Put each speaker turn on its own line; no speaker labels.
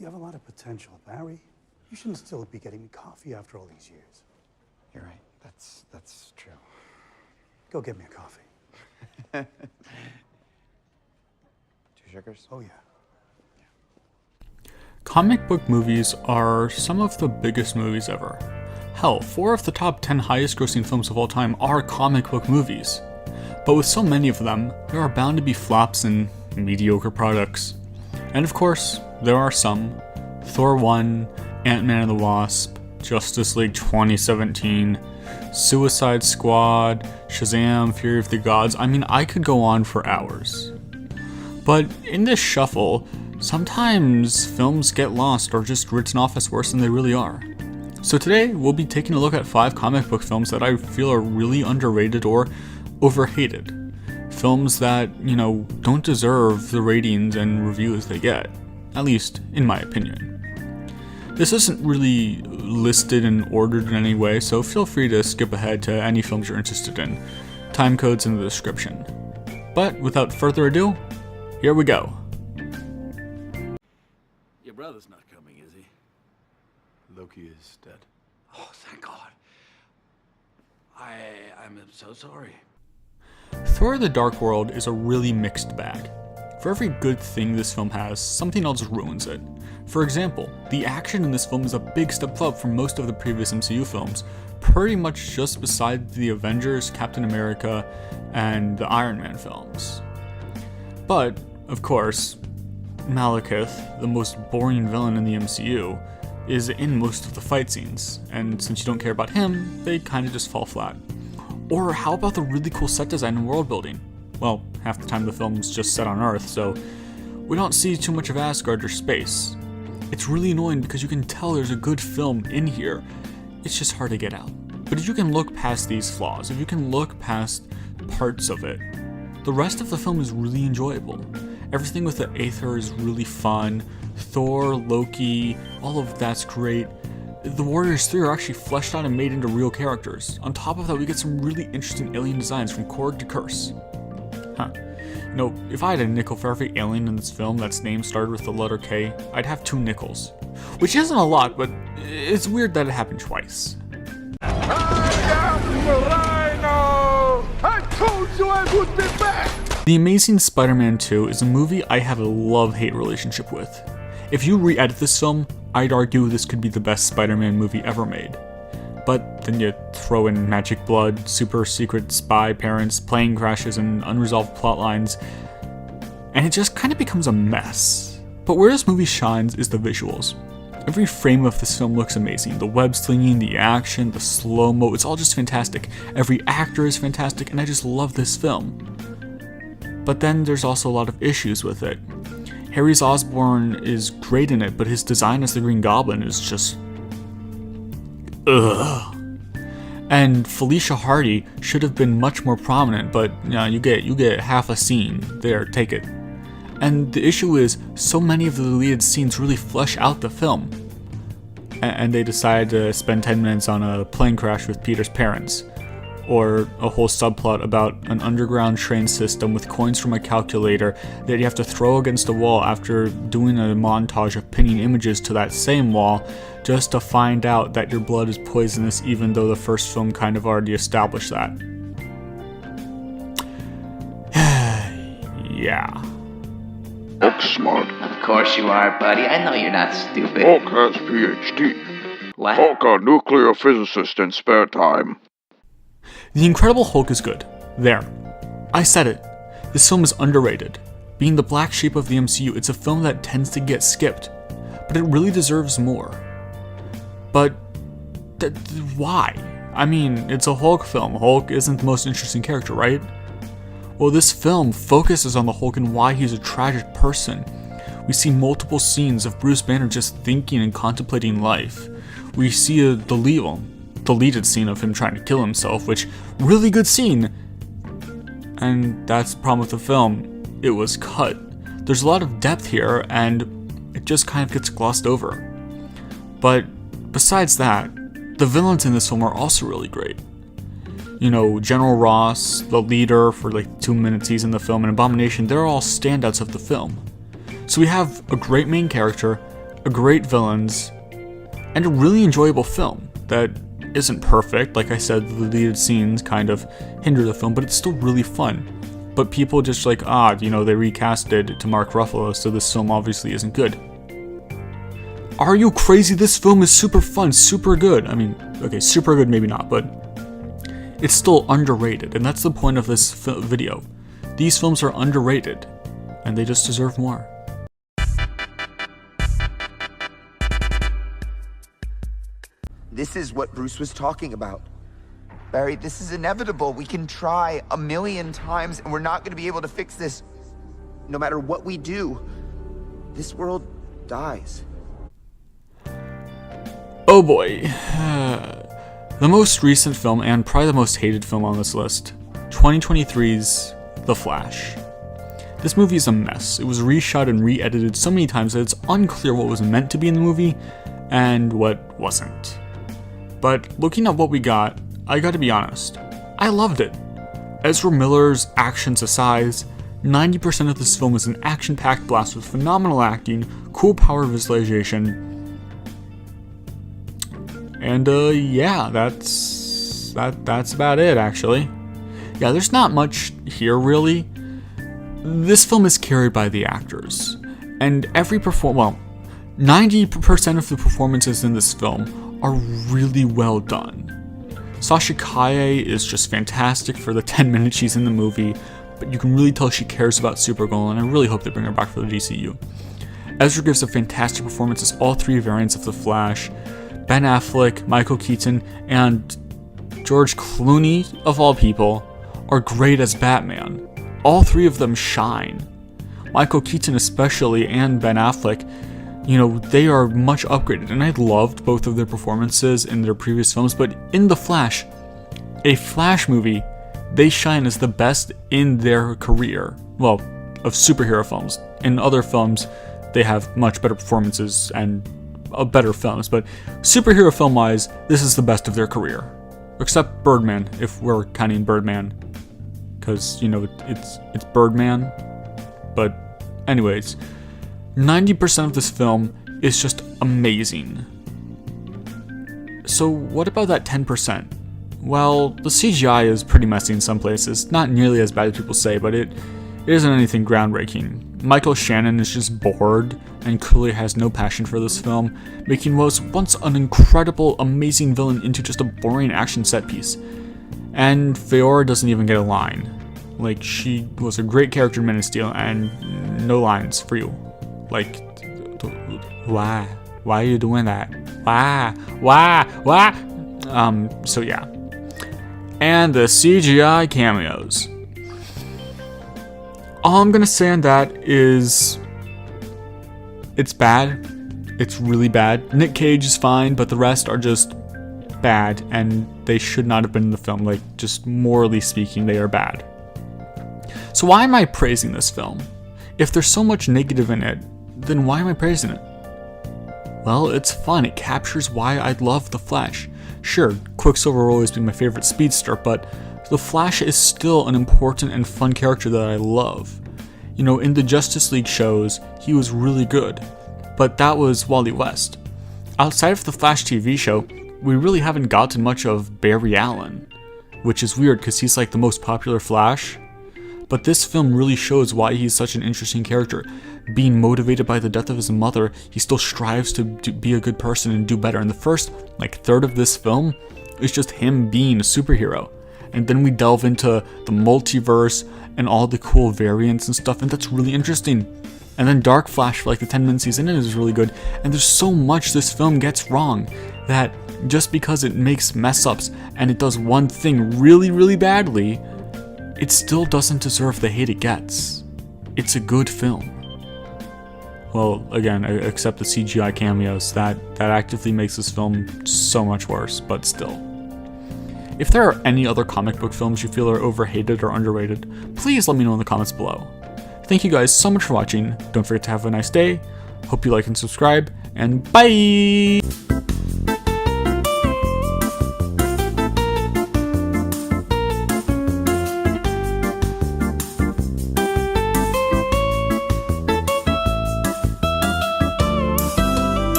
You have a lot of potential, Barry. You shouldn't still be getting me coffee after all these years.
You're right. That's true.
Go get me a coffee.
2 sugars?
Oh, yeah.
Comic book movies are some of the biggest movies ever. Hell, 4 of the top 10 highest grossing films of all time are comic book movies. But with so many of them, there are bound to be flops and mediocre products. And of course, there are some. Thor 1, Ant-Man and the Wasp, Justice League 2017, Suicide Squad, Shazam, Fury of the Gods. I mean, I could go on for hours. But in this shuffle, sometimes films get lost or just written off as worse than they really are. So today, we'll be taking a look at 5 comic book films that I feel are really underrated or overhated. Films that, don't deserve the ratings and reviews they get, at least in my opinion. This isn't really listed and ordered in any way, so feel free to skip ahead to any films you're interested in. Time code's in the description. But without further ado, here we go.
Your brother's not coming, is he?
Loki is dead.
Oh, thank God. I'm so sorry.
Thor: The Dark World is a really mixed bag. For every good thing this film has, something else ruins it. For example, the action in this film is a big step up from most of the previous MCU films, pretty much just beside the Avengers, Captain America, and the Iron Man films. But, of course, Malekith, the most boring villain in the MCU, is in most of the fight scenes, and since you don't care about him, they kinda just fall flat. Or how about the really cool set design and world building? Well, half the time the film's just set on Earth, so we don't see too much of Asgard or space. It's really annoying because you can tell there's a good film in here, it's just hard to get out. But if you can look past these flaws, if you can look past parts of it, the rest of the film is really enjoyable. Everything with the Aether is really fun, Thor, Loki, all of that's great. The Warriors 3 are actually fleshed out and made into real characters. On top of that, we get some really interesting alien designs from Korg to Kurse. If I had a nickel for every alien in this film that's name started with the letter K, I'd have 2 nickels. Which isn't a lot, but it's weird that it happened twice.
I am Rhino! I told you I would be back!
The Amazing Spider-Man 2 is a movie I have a love-hate relationship with. If you re-edit this film, I'd argue this could be the best Spider-Man movie ever made. But then you throw in magic blood, super secret spy parents, plane crashes, and unresolved plot lines, and it just kind of becomes a mess. But where this movie shines is the visuals. Every frame of this film looks amazing. The web slinging, the action, the slow-mo, it's all just fantastic. Every actor is fantastic, and I just love this film. But then there's also a lot of issues with it. Harry Osborn is great in it, but his design as the Green Goblin is just... ugh. And Felicia Hardy should have been much more prominent, but you get half a scene. There, take it. And the issue is, so many of the deleted scenes really flesh out the film. And they decide to spend 10 minutes on a plane crash with Peter's parents. Or a whole subplot about an underground train system with coins from a calculator that you have to throw against a wall after doing a montage of pinning images to that same wall just to find out that your blood is poisonous, even though the first film kind of already established that. Yeah.
Hulk's smart.
Of course you are, buddy. I know you're not stupid.
Hulk has PhD.
What?
Hulk a nuclear physicist in spare time.
The Incredible Hulk is good. There. I said it. This film is underrated. Being the black sheep of the MCU, it's a film that tends to get skipped. But it really deserves more. But... why? I mean, it's a Hulk film. Hulk isn't the most interesting character, right? Well, this film focuses on the Hulk and why he's a tragic person. We see multiple scenes of Bruce Banner just thinking and contemplating life. We see a deleted scene of him trying to kill himself, which, really good scene. And that's the problem with the film. It was cut. There's a lot of depth here, and it just kind of gets glossed over. But besides that, the villains in this film are also really great. General Ross, the leader for like 2 minutes he's in the film, and Abomination, they're all standouts of the film. So we have a great main character, a great villains, and a really enjoyable film that isn't perfect. Like I said, the deleted scenes kind of hinder the film, but it's still really fun. But people just like, they recasted to Mark Ruffalo, so this film obviously isn't good. Are you crazy? This film is super fun, super good. I mean, okay, super good maybe not, but it's still underrated, and that's the point of this video. These films are underrated, and they just deserve more.
This is what Bruce was talking about. Barry, this is inevitable. We can try 1,000,000 times, and we're not going to be able to fix this. No matter what we do, this world dies.
Oh boy. The most recent film, and probably the most hated film on this list, 2023's The Flash. This movie is a mess. It was reshot and re-edited so many times that it's unclear what was meant to be in the movie and what wasn't. But looking at what we got, I gotta be honest, I loved it. Ezra Miller's actions aside, 90% of this film is an action-packed blast with phenomenal acting, cool power visualization, and yeah, that's about it actually. Yeah, there's not much here really. This film is carried by the actors, and 90% of the performances in this film are really well done. Sasha Calle is just fantastic for the 10 minutes she's in the movie, but you can really tell she cares about Supergirl, and I really hope they bring her back for the DCU. Ezra gives a fantastic performance as all three variants of the Flash. Ben Affleck, Michael Keaton, and George Clooney, of all people, are great as Batman. All three of them shine. Michael Keaton especially, and Ben Affleck, they are much upgraded, and I loved both of their performances in their previous films, but in The Flash, a Flash movie, they shine as the best in their career. Well, of superhero films. In other films, they have much better performances and better films, but superhero film wise, this is the best of their career. Except Birdman, if we're counting Birdman, because it's Birdman. But anyways, 90% of this film is just amazing. So what about that 10%? Well, the CGI is pretty messy in some places, not nearly as bad as people say, but it isn't anything groundbreaking. Michael Shannon is just bored and clearly has no passion for this film, making what was once an incredible, amazing villain into just a boring action set piece. And Faora doesn't even get a line. Like, she was a great character in Man of Steel, and no lines for you. Like, why? Why are you doing that? Why? So yeah. And the CGI cameos. All I'm gonna say on that is, it's bad. It's really bad. Nick Cage is fine, but the rest are just bad, and they should not have been in the film. Like, just morally speaking, they are bad. So why am I praising this film? If there's so much negative in it, then why am I praising it? Well, it's fun. It captures why I love The Flash. Sure, Quicksilver will always be my favorite speedster, but The Flash is still an important and fun character that I love. In the Justice League shows, he was really good, but that was Wally West. Outside of the Flash TV show, we really haven't gotten much of Barry Allen, which is weird because he's like the most popular Flash. But this film really shows why he's such an interesting character. Being motivated by the death of his mother, he still strives to be a good person and do better. And the first third of this film is just him being a superhero. And then we delve into the multiverse and all the cool variants and stuff, and that's really interesting. And then Dark Flash for the 10 minutes he's in it is really good. And there's so much this film gets wrong that just because it makes mess ups and it does one thing really, really badly, it still doesn't deserve the hate it gets. It's a good film. Well, again, except the CGI cameos, that actively makes this film so much worse, but still. If there are any other comic book films you feel are overhated or underrated, please let me know in the comments below. Thank you guys so much for watching. Don't forget to have a nice day. Hope you like and subscribe, and bye!